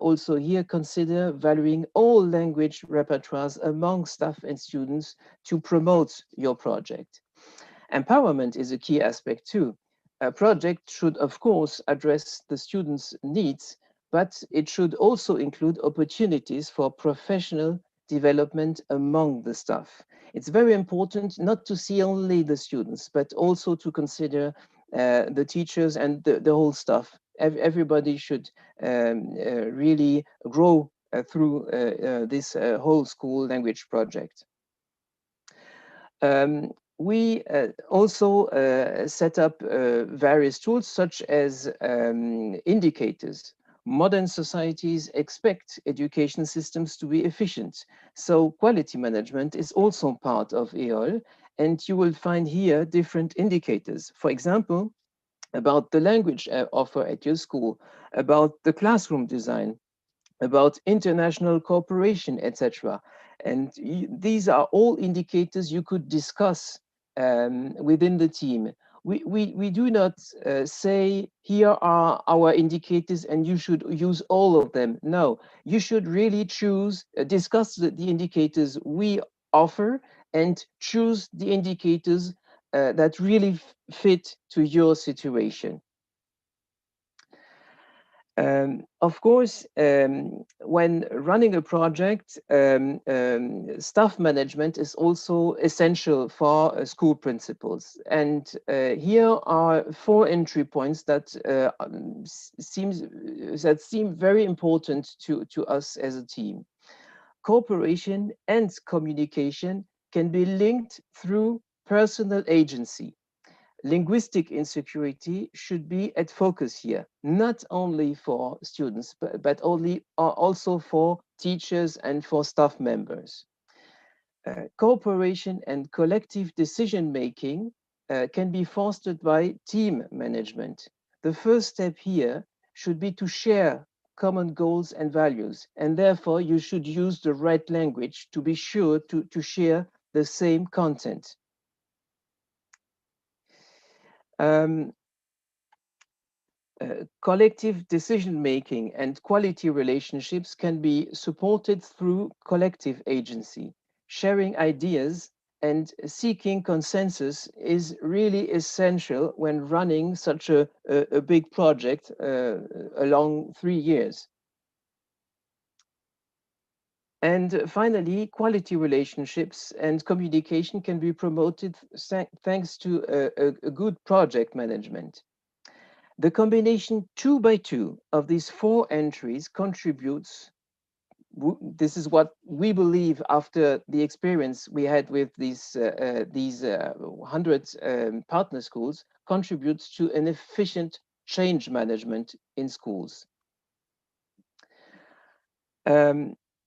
B: also here consider valuing all language repertoires among staff and students to promote your project. Empowerment is a key aspect too. A project should, of course, address the students' needs, but it should also include opportunities for professional development among the staff. It's very important not to see only the students, but also to consider the teachers and the whole staff. Everybody should really grow through this whole school language project. We also set up various tools such as indicators. Modern societies expect education systems to be efficient. So quality management is also part of EOL, and you will find here different indicators. For example, about the language offer at your school, about the classroom design, about international cooperation, etc. And these are all indicators you could discuss within the team. We do not say, here are our indicators and you should use all of them. No, you should really choose, discuss the indicators we offer and choose the indicators that really fit to your situation. Of course, when running a project, staff management is also essential for school principals. And here are 4 entry points that seem very important to us as a team. Cooperation and communication can be linked through personal agency. Linguistic insecurity should be at focus here, not only for students, but also for teachers and for staff members. Cooperation and collective decision-making can be fostered by team management. The first step here should be to share common goals and values, and therefore you should use the right language to be sure to share the same content. Collective decision-making and quality relationships can be supported through collective agency. Sharing ideas and seeking consensus is really essential when running such a big project along 3 years. And finally, quality relationships and communication can be promoted thanks to a good project management. The combination 2 by 2 of these 4 entries contributes. This is what we believe after the experience we had with these 100 partner schools, contributes to an efficient change management in schools.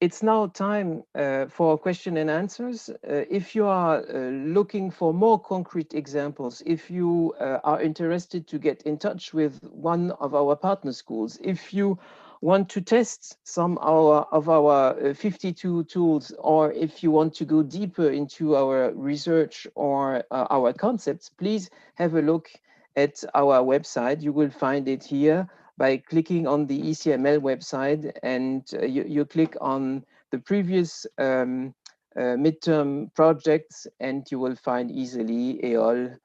B: it's now time for question and answers. If you are looking for more concrete examples, if you are interested to get in touch with one of our partner schools, if you want to test some of our 52 tools, or if you want to go deeper into our research or our concepts, please have a look at our website. You will find it here by clicking on the ECML website, and you click on the previous midterm projects, and you will find easily EOL,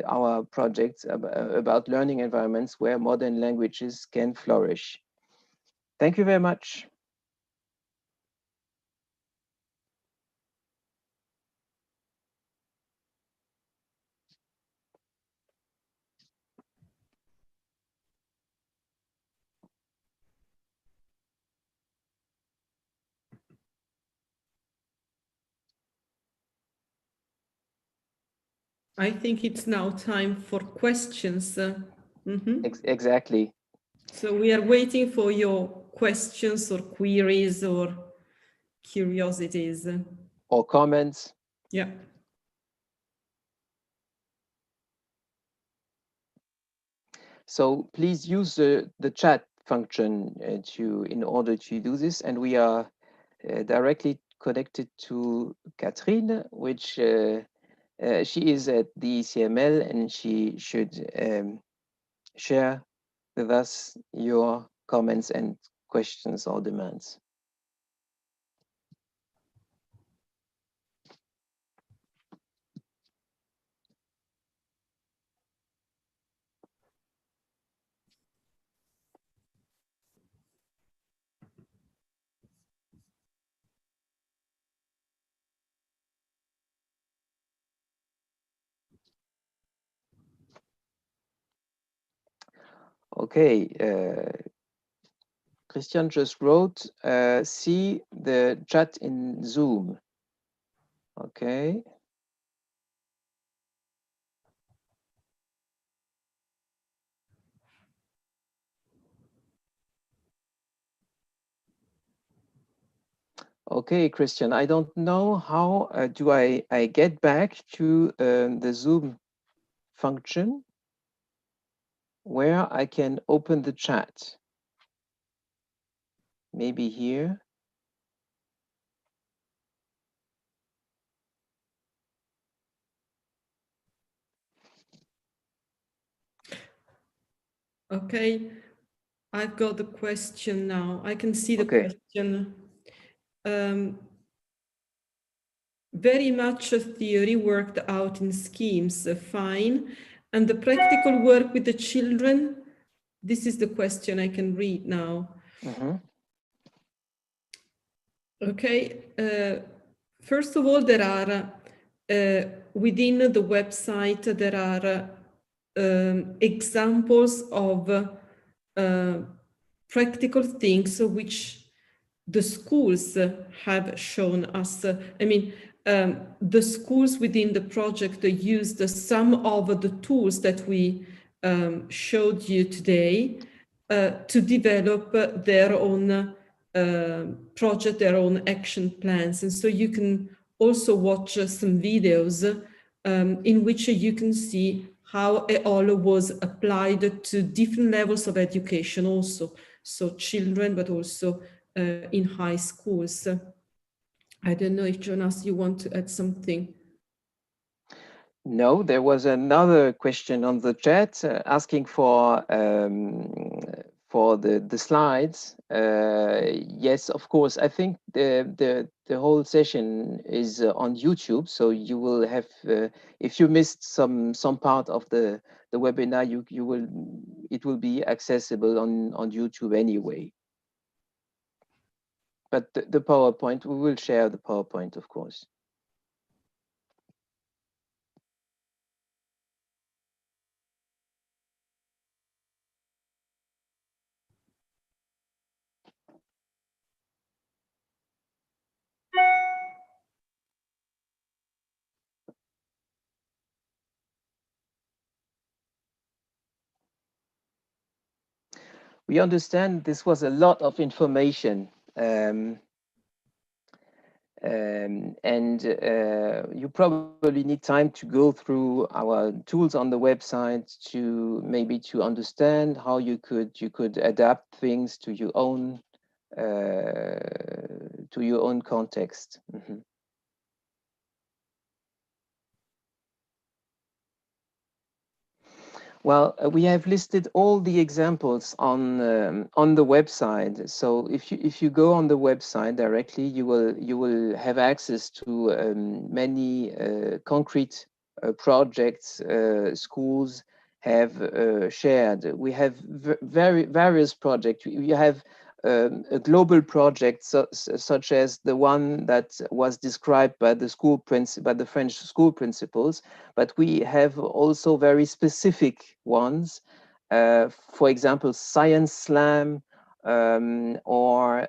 B: our projects about learning environments where modern languages can flourish. Thank you very much.
C: I think it's now time for questions.
B: Exactly.
C: So we are waiting for your questions or queries or curiosities.
B: Or comments.
C: Yeah.
B: So please use the chat function in order to do this, and we are directly connected to Catherine, which she is at the ECML, and she should share with us your comments and questions or demands. Okay, Christian just wrote, see the chat in Zoom. Okay. Okay, Christian, I don't know how do I get back to the Zoom function where I can open the chat. Maybe here.
C: Okay, I've got the question now. I can see the question. Very much theory worked out in schemes, fine. And the practical work with the children, this is the question I can read now. Okay, first of all, there are, within the website, there are examples of practical things which the schools have shown us. I mean, the schools within the project used some of the tools that we showed you today to develop their own project, their own action plans. And so you can also watch some videos in which you can see how EOL was applied to different levels of education also. So children, but also in high schools. I don't know if Jonas, you want to add something?
B: No, there was another question on the chat asking for the slides. Yes, of course. I think the whole session is on YouTube, so you will have. If you missed some part of the webinar, it will be accessible on YouTube anyway. But the PowerPoint, we will share the PowerPoint, of course. We understand this was a lot of information. you probably need time to go through our tools on the website to maybe to understand how you could adapt things to your own context. Mm-hmm. Well, we have listed all the examples on the website. So if you go on the website directly, you will have access to many concrete projects schools have shared. We have various projects. You have a global project such as the one that was described by the French school principals, but we have also very specific ones. For example, Science Slam or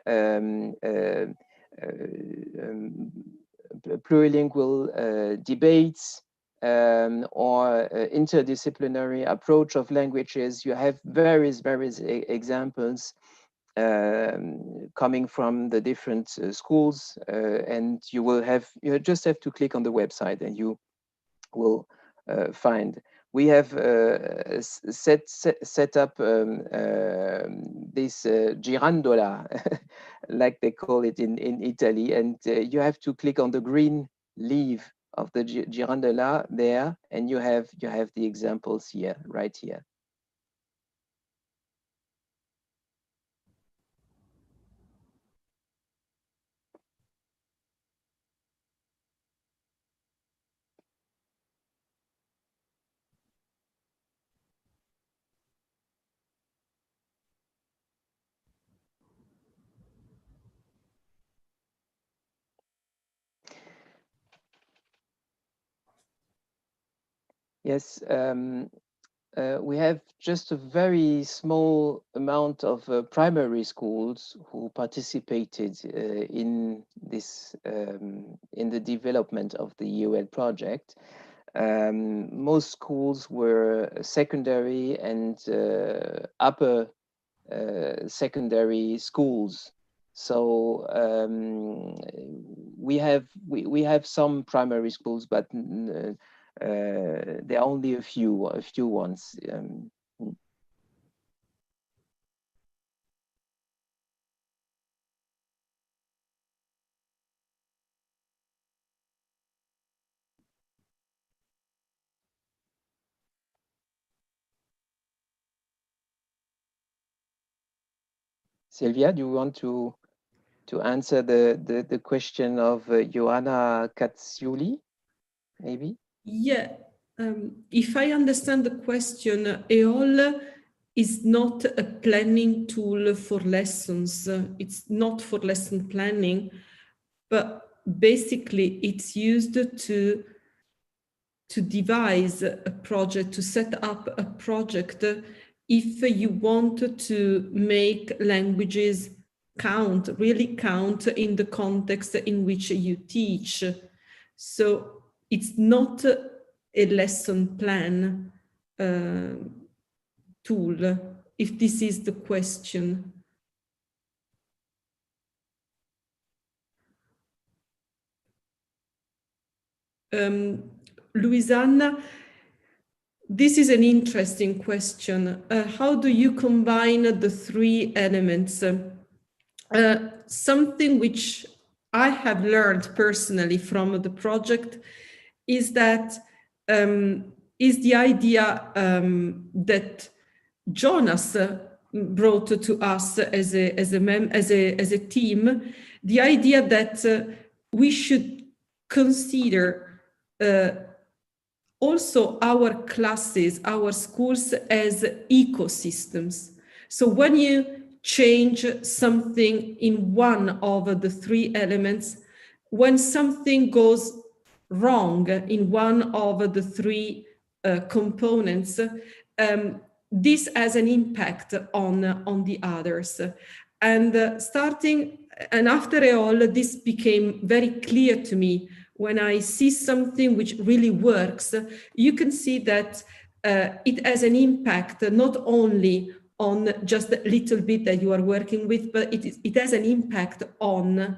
B: plurilingual debates or interdisciplinary approach of languages. You have various examples coming from the different schools, and you just have to click on the website and you will find. We have set up this girandola, like they call it in Italy, and you have to click on the green leaf of the girandola there, and you have the examples here, right here. Yes, we have just a very small amount of primary schools who participated in this in the development of the EOL project. Most schools were secondary and upper secondary schools. So we have some primary schools, but there are only a few ones. Sylvia, do you want to answer the question of Joanna Katziuli, maybe?
C: Yeah, if I understand the question, EOL is not a planning tool for lessons. It's not for lesson planning, but basically it's used to devise a project, to set up a project if you want to make languages count, really count in the context in which you teach. So it's not a lesson plan tool, if this is the question. Louisanna, this is an interesting question. How do you combine the three elements? Something which I have learned personally from the project is that is the idea that Jonas brought to us as a team, the idea that we should consider also our classes, our schools as ecosystems. So when you change something in one of the three elements, when something goes wrong in one of the three components, this has an impact on the others. And after EOL, this became very clear to me. When I see something which really works, you can see that it has an impact not only on just a little bit that you are working with, but it has an impact on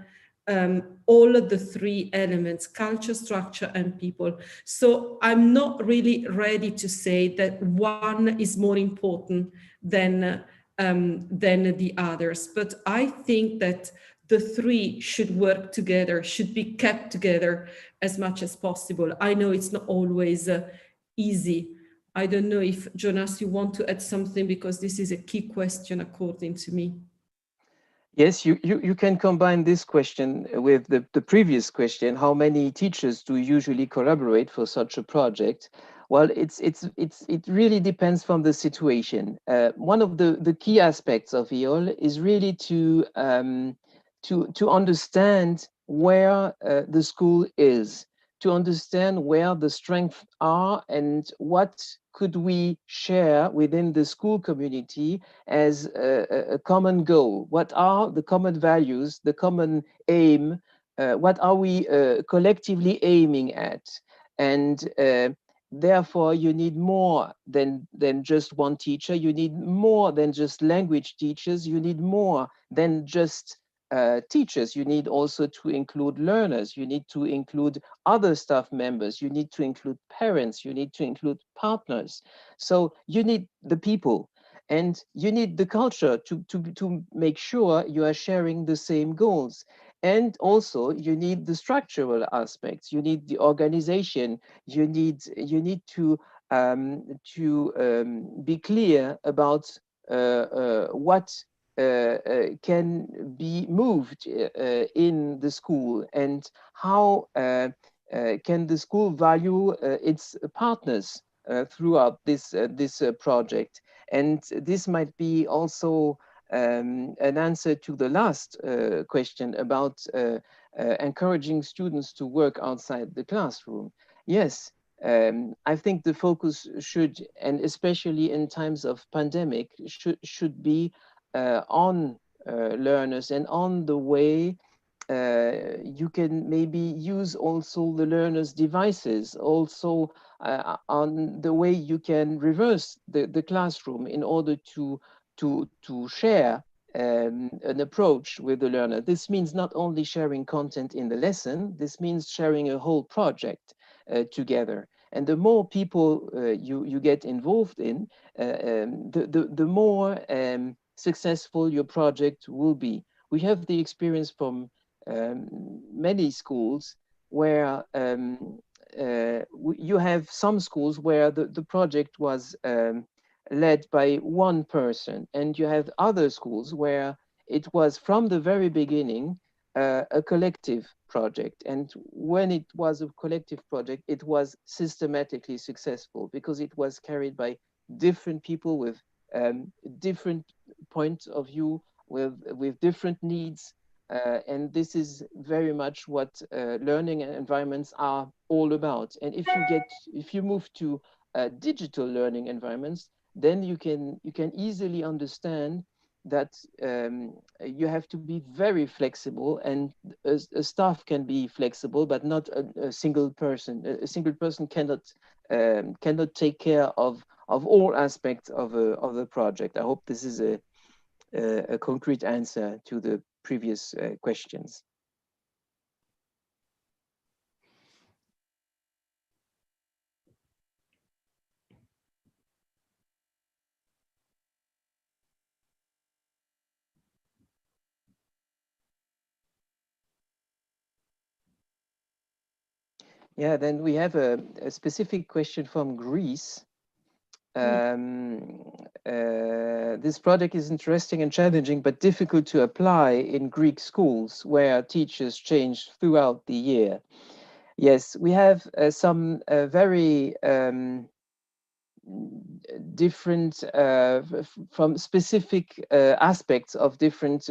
C: all of the three elements, culture, structure, and people. So I'm not really ready to say that one is more important than the others. But I think that the three should work together, should be kept together as much as possible. I know it's not always easy. I don't know if, Jonas, you want to add something, because this is a key question according to me.
B: Yes, you can combine this question with the previous question. How many teachers do usually collaborate for such a project? Well, it really depends from the situation. One of the key aspects of EOL is really to understand where the school is, to understand where the strengths are and what could we share within the school community as a common goal. What are the common values, the common aim? What are we collectively aiming at? And therefore, you need more than just one teacher. You need more than just language teachers. You need more than just teachers. You need also to include learners. You need to include other staff members. You need to include parents. You need to include partners. So you need the people, and you need the culture to make sure you are sharing the same goals. And also you need the structural aspects. You need the organization. You need to be clear about what can be moved in the school, and how can the school value its partners throughout this project. And this might be also an answer to the last question about encouraging students to work outside the classroom. Yes, I think the focus should, and especially in times of pandemic, should be on learners, and on the way you can maybe use also the learners' devices, also on the way you can reverse the classroom in order to share an approach with the learner. This means not only sharing content in the lesson, this means sharing a whole project together. And the more people you get involved in, the more successful your project will be. We have the experience from many schools where you have some schools where the project was led by one person, and you have other schools where it was from the very beginning a collective project. And when it was a collective project, it was systematically successful because it was carried by different people with different points of view, with different needs. And this is very much what learning environments are all about. And if you move to digital learning environments, then you can easily understand that you have to be very flexible, and a staff can be flexible, but not a single person. A single person cannot take care of all aspects of the project. I hope this is a concrete answer to the previous questions. Yeah, then we have a specific question from Greece. This project is interesting and challenging, but difficult to apply in Greek schools where teachers change throughout the year. Yes, we have some very different from specific aspects of different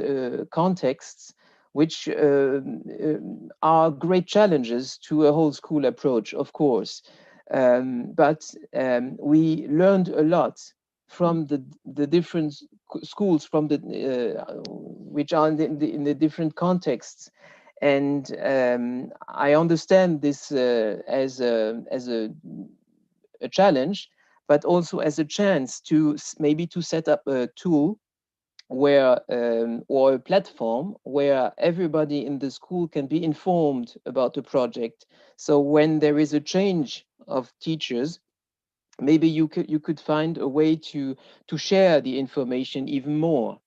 B: contexts, which are great challenges to a whole school approach, of course. But we learned a lot from the different schools, from the which are in the different contexts. And I understand this as a challenge, but also as a chance to maybe to set up a tool where or a platform where everybody in the school can be informed about the project. So when there is a change of teachers, maybe you could find a way to share the information even more.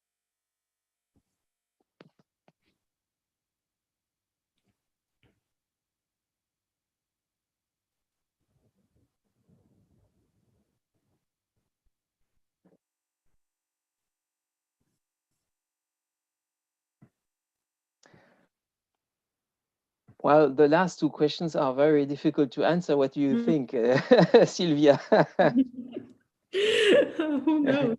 B: Well, the last two questions are very difficult to answer. What do you think, Sylvia?
C: Who knows?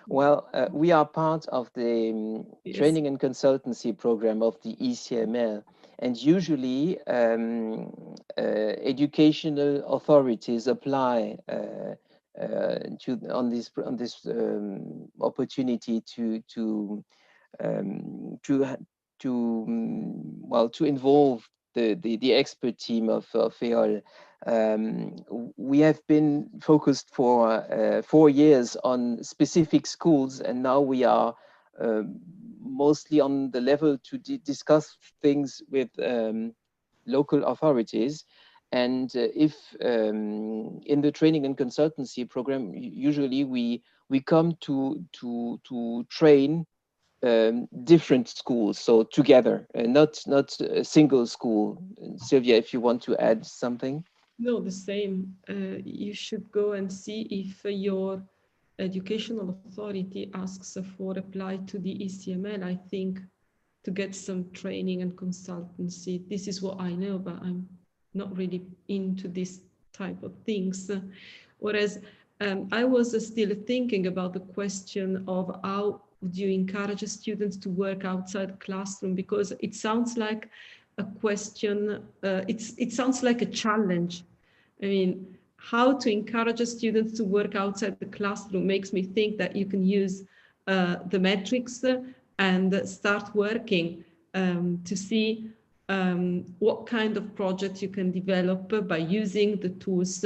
B: Well, we are part of the
C: Yes.
B: training and consultancy program of the ECML, and usually educational authorities apply on this opportunity to involve the expert team of Creole. We have been focused for 4 years on specific schools, and now we are mostly on the level to discuss things with local authorities. And if in the training and consultancy program, usually we come to train different schools, so together, not a single school. Sylvia, if you want to add something.
C: No, the same. You should go and see if your educational authority asks for apply to the ECML, I think, to get some training and consultancy. This is what I know, but I'm not really into this type of things. Whereas I was still thinking about the question of how would you encourage students to work outside the classroom, because it sounds like a question, it sounds like a challenge. I mean, how to encourage students to work outside the classroom makes me think that you can use the metrics and start working to see what kind of project you can develop by using the tools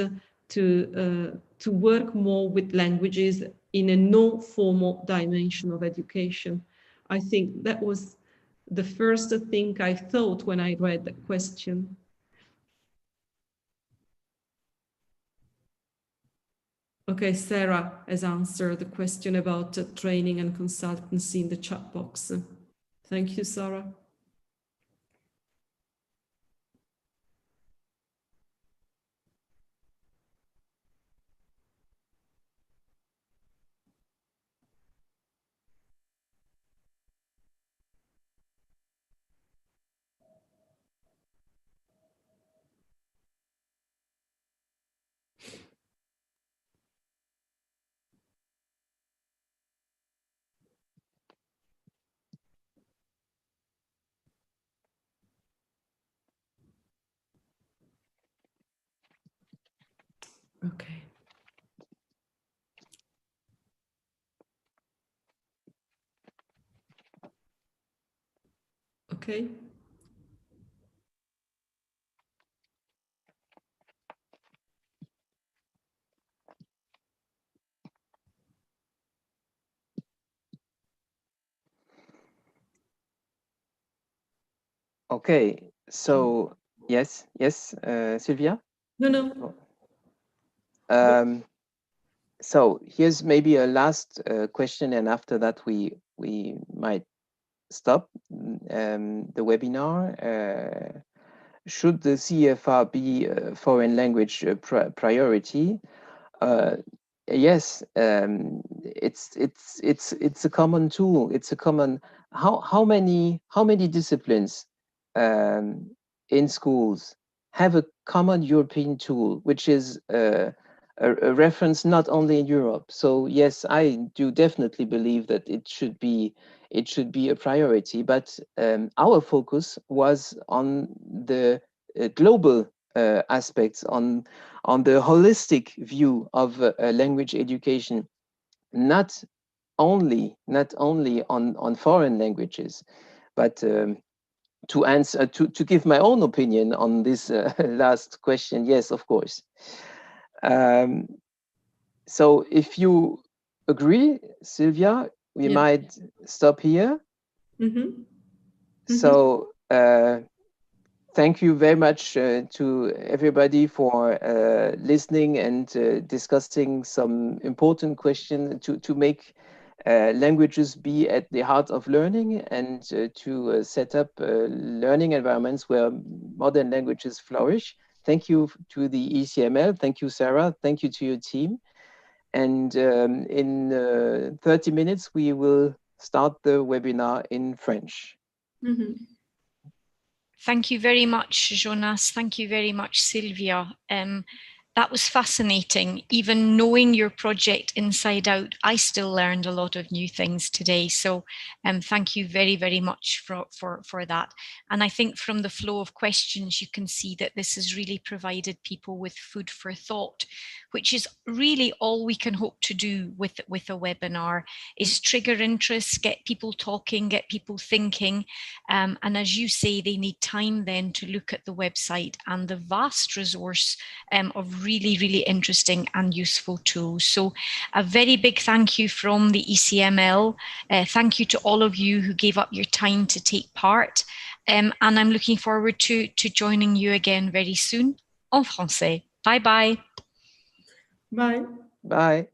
C: to work more with languages in a no-formal dimension of education. I think that was the first thing I thought when I read the question. Okay, Sarah has answered the question about training and consultancy in the chat box. Thank you, Sarah. Okay. Okay.
B: Okay, so yes, Sylvia?
C: No, no.
B: So here's maybe a last question, and after that we might stop the webinar. Should the CFR be a foreign language priority? Yes, it's a common tool. It's a common. How many disciplines in schools have a common European tool, which is a reference not only in Europe? So yes, I do definitely believe that it should be a priority. But our focus was on the global aspects, on the holistic view of language education, not only on foreign languages, but to answer to give my own opinion on this last question. Yes, of course. So if you agree, Sylvia, we
C: Yeah.
B: might stop here. So thank you very much to everybody for listening and discussing some important questions to make languages be at the heart of learning and to set up learning environments where modern languages flourish. Thank you to the ECML. Thank you, Sarah. Thank you to your team. And in 30 minutes, we will start the webinar in French.
A: Thank you very much, Jonas. Thank you very much, Sylvia. That was fascinating. Even knowing your project inside out, I still learned a lot of new things today. So thank you very, very much for that. And I think from the flow of questions, you can see that this has really provided people with food for thought, which is really all we can hope to do with a webinar, is trigger interest, get people talking, get people thinking. And as you say, they need time then to look at the website and the vast resource of really, really interesting and useful tools. So a very big thank you from the ECML. Thank you to all of you who gave up your time to take part. And I'm looking forward to joining you again very soon en français. Bye bye.
C: Bye.
B: Bye.